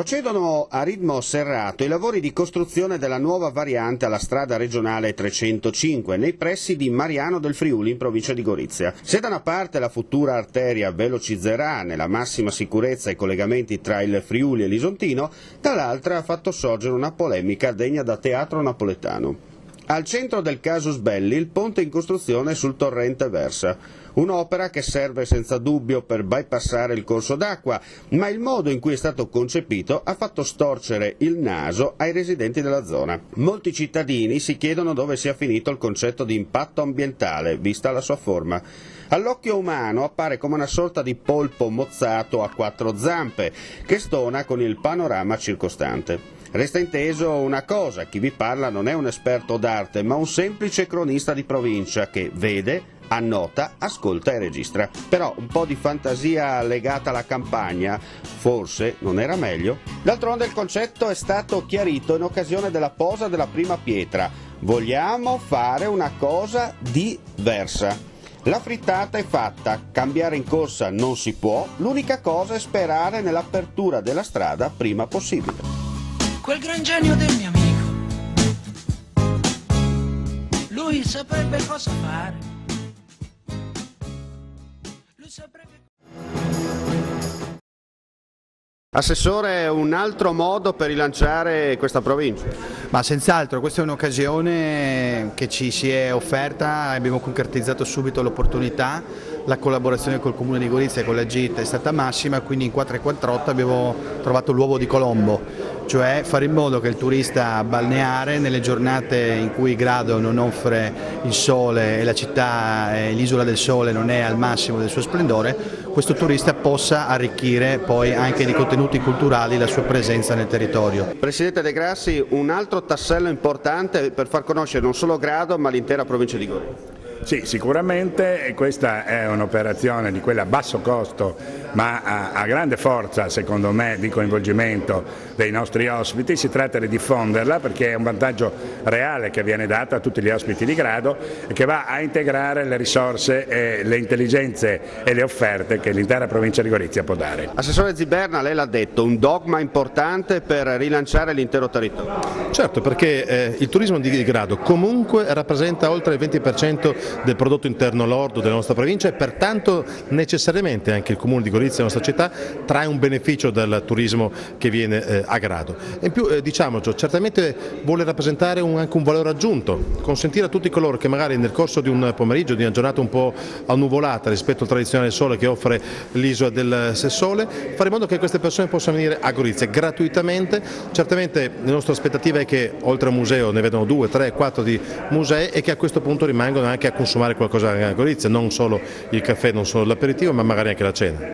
Procedono a ritmo serrato i lavori di costruzione della nuova variante alla strada regionale 305 nei pressi di Mariano del Friuli in provincia di Gorizia. Se da una parte la futura arteria velocizzerà nella massima sicurezza i collegamenti tra il Friuli e l'Isontino, dall'altra ha fatto sorgere una polemica degna da teatro napoletano. Al centro del casus belli il ponte in costruzione sul torrente Versa, un'opera che serve senza dubbio per bypassare il corso d'acqua, ma il modo in cui è stato concepito ha fatto storcere il naso ai residenti della zona. Molti cittadini si chiedono dove sia finito il concetto di impatto ambientale, vista la sua forma. All'occhio umano appare come una sorta di polpo mozzato a quattro zampe, che stona con il panorama circostante. Resta inteso una cosa, chi vi parla non è un esperto d'arte, ma un semplice cronista di provincia che vede, annota, ascolta e registra. Però un po' di fantasia legata alla campagna, forse non era meglio? D'altronde il concetto è stato chiarito in occasione della posa della prima pietra. Vogliamo fare una cosa diversa. La frittata è fatta, cambiare in corsa non si può, l'unica cosa è sperare nell'apertura della strada prima possibile. Quel gran genio del mio amico, lui saprebbe cosa fare. Lui saprebbe... Assessore, un altro modo per rilanciare questa provincia? Ma senz'altro, questa è un'occasione che ci si è offerta, abbiamo concretizzato subito l'opportunità, la collaborazione col Comune di Gorizia e con la GIT è stata massima, quindi in 448 abbiamo trovato l'uovo di Colombo, cioè fare in modo che il turista balneare nelle giornate in cui Grado non offre il sole e la città, l'isola del sole non è al massimo del suo splendore, questo turista possa arricchire poi anche di contenuti culturali la sua presenza nel territorio. Presidente De Grassi, un altro tassello importante per far conoscere non solo Grado ma l'intera provincia di Gorizia. Sì, sicuramente questa è un'operazione di quella a basso costo ma a grande forza, secondo me, di coinvolgimento dei nostri ospiti. Si tratta di diffonderla perché è un vantaggio reale che viene dato a tutti gli ospiti di Grado e che va a integrare le risorse, le intelligenze e le offerte che l'intera provincia di Gorizia può dare. Assessore Ziberna, lei l'ha detto, un dogma importante per rilanciare l'intero territorio. Certo, perché il turismo di Grado comunque rappresenta oltre il 20% del prodotto interno lordo della nostra provincia e pertanto necessariamente anche il Comune di Gorizia, la nostra città, trae un beneficio dal turismo che viene a Grado. E in più, diciamocelo, certamente vuole rappresentare anche un valore aggiunto, consentire a tutti coloro che magari nel corso di un pomeriggio, di una giornata un po' annuvolata rispetto al tradizionale sole che offre l'isola del Sessole, fare in modo che queste persone possano venire a Gorizia gratuitamente. Certamente la nostra aspettativa è che oltre al museo ne vedano 2, 3, 4 di musei e che a questo punto rimangano anche a consumare qualcosa a Gorizia, non solo il caffè, non solo l'aperitivo, ma magari anche la cena.